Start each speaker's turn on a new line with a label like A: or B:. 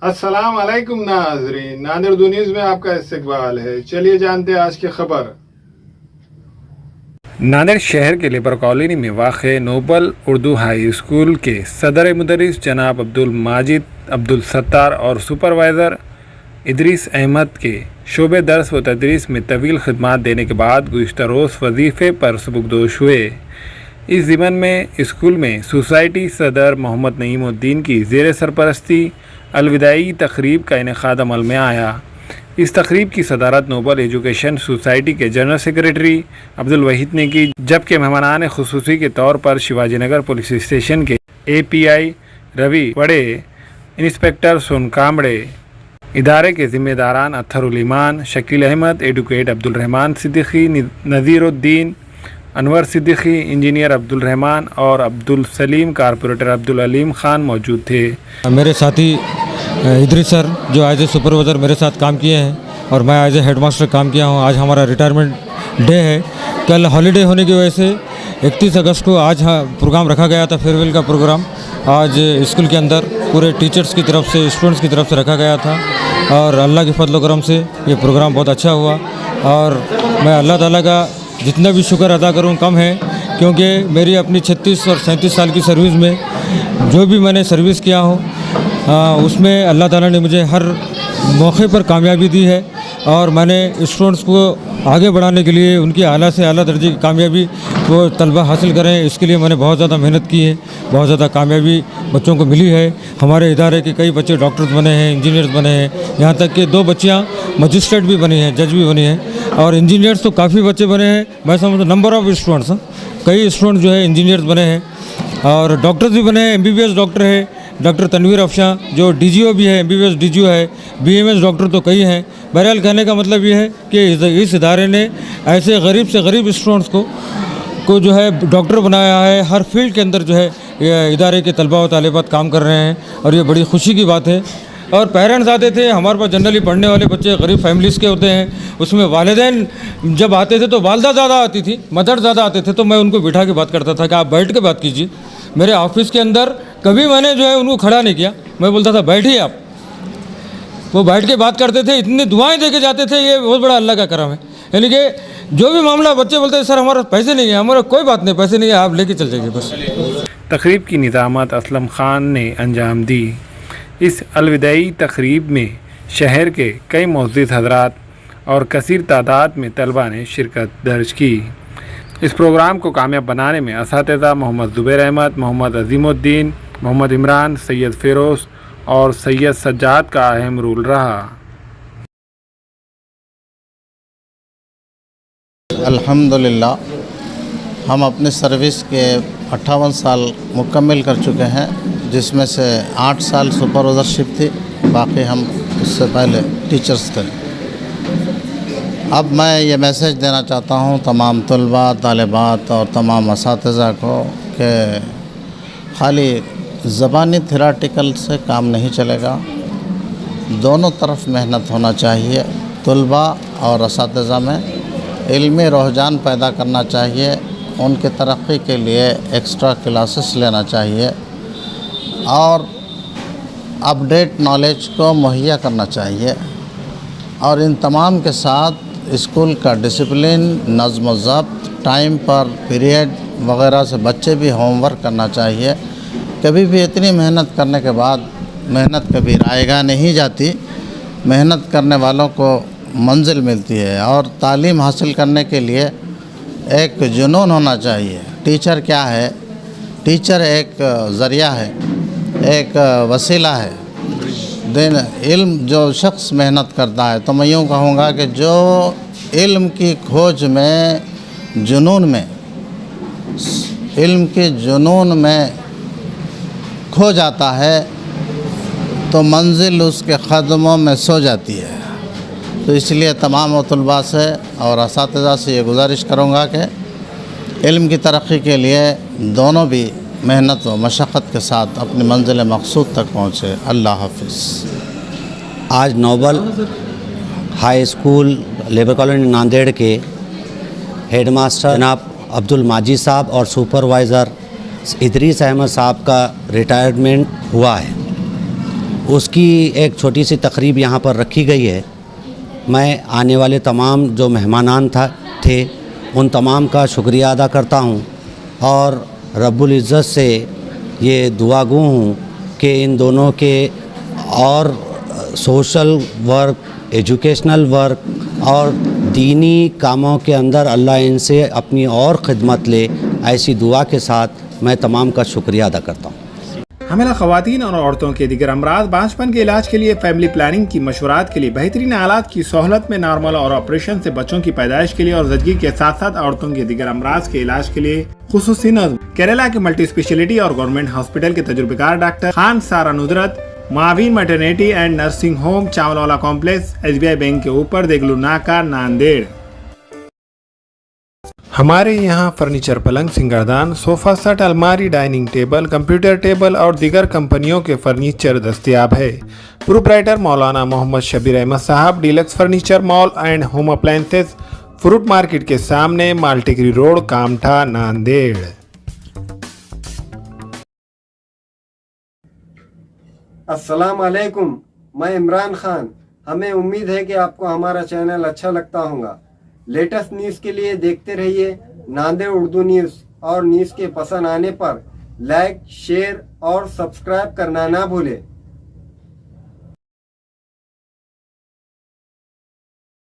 A: अस्सलाम वालेकुम नाज़रीन, नादिर दुनीज़ में आपका इस्तकबाल है। चलिए जानते हैं आज की खबर। नादिर शहर के लेबर कॉलोनी में वाक़ नोबल उर्दू हाई स्कूल के सदर मुदर्रिस जनाब अब्दुल माजिद अब्दुल सत्तार और सुपरवाइज़र इदरीस अहमद के शोबे दर्स व तदरीस में तवील खिदमात देने के बाद गुज़िश्ता रोज़ वजीफ़े पर सबकदोश हुए। इस ज़िमन में स्कूल में सोसाइटी सदर मोहम्मद नईमुद्दीन की ज़ेर सरपरस्ती अलविदाई तकरीब का इनेकाद अमल में आया। इस तकरीब की सदारत नोबल एजुकेशन सोसाइटी के जनरल सेक्रेटरी अब्दुल वहीद ने की, जबकि मेहमानान खुसूसी के तौर पर शिवाजी नगर पुलिस स्टेशन के API रवि वड़े, इंस्पेक्टर सोन कामड़े, इदारे के ज़िम्मेदारान अत्थरुल ईमान, शकील अहमद, एडवोकेट अब्दुल रहमान सिद्दीकी, नज़ीरुद्दीन, अनवर सिद्दीकी, इंजीनियर अब्दुल रहमान और अब्दुल सलीम, कारपोरेटर अब्दुल अलीम खान मौजूद थे।
B: मेरे साथी इदरीस सर जो एज ए सुपरवाइज़र मेरे साथ काम किए हैं और मैं एज ए हेडमास्टर काम किया हूँ। आज हमारा रिटायरमेंट डे है। कल हॉलीडे होने की वजह से 31 अगस्त को आज प्रोग्राम रखा गया था, फेयरवेल का प्रोग्राम। आज स्कूल के अंदर पूरे टीचर्स की तरफ से, स्टूडेंट्स की तरफ से रखा गया था और अल्लाह के फजल करम से ये प्रोग्राम बहुत अच्छा हुआ। और मैं अल्लाह ताला का जितना भी शुक्र अदा करूँ कम है, क्योंकि मेरी अपनी 36 और 37 साल की सर्विस में जो भी मैंने सर्विस किया हूँ उसमें अल्लाह ताला ने मुझे हर मौके पर कामयाबी दी है और मैंने स्टूडेंट्स को आगे बढ़ाने के लिए उनकी आला से आला दर्जे की कामयाबी वो तलबा हासिल करें, इसके लिए मैंने बहुत ज़्यादा मेहनत की है। बहुत ज़्यादा कामयाबी बच्चों को मिली है। हमारे इदारे के कई बच्चे डॉक्टर्स बने हैं, इंजीनियर्स बने हैं, यहाँ तक कि 2 बच्चियाँ मजिस्ट्रेट भी बनी हैं, जज भी बनी हैं और इंजीनियर्स तो काफ़ी बच्चे बने हैं। मैं समझता नंबर ऑफ़ स्टूडेंट्स, कई स्टूडेंट जो है इंजीनियर्स बने हैं और डॉक्टर्स भी बने हैं। MBBS डॉक्टर है डॉक्टर तनवीर अफशा जो DGO भी है, MBBS DGO है, BMS डॉक्टर तो कई हैं। बहरहाल कहने का मतलब ये है कि इस इदारे ने ऐसे गरीब से गरीब स्टूडेंट्स को जो है डॉक्टर बनाया है। हर फील्ड के अंदर जो है ये इदारे के तलबा व तालिबात काम कर रहे हैं और ये बड़ी खुशी की बात है। और पेरेंट्स आते थे हमारे पास, जनरली पढ़ने वाले बच्चे गरीब फैमिलीज़ के होते हैं, उसमें वालिदैन जब आते थे तो वालदा ज़्यादा आती थी, मदर ज़्यादा आते थे, तो मैं उनको बिठा के बात करता था कि आप बैठ के बात कीजिए। मेरे ऑफिस के अंदर कभी मैंने जो है उनको खड़ा नहीं किया, मैं बोलता था बैठिए आप। वो बैठ के बात करते थे, इतनी दुआएं दे के जाते थे। ये बहुत बड़ा अल्लाह का करम है। यानी कि जो भी मामला बच्चे बोलते हैं सर हमारे पैसे नहीं है, हमारा कोई बात नहीं, पैसे नहीं है, आप लेके चल जाइए बस।
C: तकरीब की निज़ामत असलम खान ने अंजाम दी। इस अलविदाई तकरीब में शहर के कई मुअज़्ज़िज़ हज़रात और कसीर तादाद में तलबा ने शिरकत दर्ज की। इस प्रोग्राम को कामयाब बनाने में असातिज़ा मोहम्मद ज़ुबैर अहमद, मोहम्मद अज़ीमुद्दीन, मोहम्मद इमरान, सैयद फ़िरोज़ और सैयद सज्जाद का अहम रोल रहा।
D: अल्हम्दुलिल्लाह हम अपनी सर्विस के 58 साल मुकम्मल कर चुके हैं, जिसमें से 8 साल सुपरवाइज़रशिप थी, बाकी हम उससे पहले टीचर्स थे। अब मैं ये मैसेज देना चाहता हूँ तमाम तलबा, तालिबात और तमाम असातिज़ा को कि खाली ज़बानी थेराटिकल से काम नहीं चलेगा, दोनों तरफ मेहनत होना चाहिए। तलबा और असातिज़ा में इल्मी रुझान पैदा करना चाहिए, उनके तरक्की के लिए एक्स्ट्रा क्लासेस लेना चाहिए और अपडेट नॉलेज को मुहैया करना चाहिए। और इन तमाम के साथ स्कूल का डिसिप्लिन, नज़्म व ज़ब्त, टाइम पर पीरियड वग़ैरह से बच्चे भी होमवर्क करना चाहिए। कभी भी इतनी मेहनत करने के बाद मेहनत कभी रायगा नहीं जाती, मेहनत करने वालों को मंजिल मिलती है। और तालीम हासिल करने के लिए एक जुनून होना चाहिए। टीचर क्या है? टीचर एक ज़रिया है, एक वसीला है। दिन इल्म जो शख्स मेहनत करता है, तो मैं यूँ कहूँगा कि जो इल्म की खोज में, जुनून में, इल्म के जुनून में खो जाता है तो मंजिल उसके कदमों में सो जाती है। तो इसलिए तमाम तलबा से और असातिज़ा से ये गुजारिश करूँगा कि इल्म की तरक्की के लिए दोनों भी मेहनत व मशक्क़त के साथ अपनी मंजिल मक़सूद तक पहुँचे। अल्लाह हाफ़िज़।
E: आज Noble High School Labour Colony Nanded के हेडमास्टर जनाब अब्दुल माजिद साहब और सुपरवाइज़र इदरीस अहमद साहब का रिटायरमेंट हुआ है। उसकी एक छोटी सी तकरीब यहाँ पर रखी गई है। मैं आने वाले तमाम जो मेहमानान थे उन तमाम का शुक्रिया अदा करता हूँ और रब्बुल इज़्ज़त से ये दुआगो हूँ कि इन दोनों के और सोशल वर्क, एजुकेशनल वर्क और दीनी कामों के अंदर अल्लाह इनसे अपनी और ख़िदमत ले, ऐसी दुआ के साथ मैं तमाम का शुक्रिया अदा करता हूँ।
C: हमेला ख़वातीन और औरतों के दीगर अमराज बांझपन के इलाज के लिए फैमिली प्लानिंग की मशवरात के लिए बेहतरीन आलात की सहूलत में नॉर्मल और ऑपरेशन से बच्चों की पैदाइश के लिए और ज़चगी के साथ साथ औरतों के दीगर अमराज के इलाज के लिए खुसूसी नज़्म केरला के मल्टी स्पेशलिटी और गवर्नमेंट हॉस्पिटल के तजुर्बेकार doctor Khan Sara Nudrat Mavin maternity and nursing home Chawalwala complex SBI bank के ऊपर देगलू नाका नांदेड़। हमारे यहाँ फर्नीचर पलंग, सिंगारदान, सोफ़ा सेट, अलमारी, डाइनिंग टेबल, कंप्यूटर टेबल और दीगर कंपनियों के फर्नीचर दस्तयाब है। प्रोप्राइटर मौलाना मोहम्मद शबीर अहमद साहब, deluxe furniture mall and home appliances, fruit market के सामने, माल्टेकरी रोड, कामठा, नांदेड़।
F: अस्सलाम वालेकुम, मैं इमरान खान। हमें उम्मीद है कि आपको हमारा चैनल अच्छा लगता होगा। लेटेस्ट न्यूज़ के लिए देखते रहिए नांदेड़ उर्दू न्यूज़ और न्यूज़ के पसंद आने पर लाइक, शेयर और सब्सक्राइब करना ना भूलें।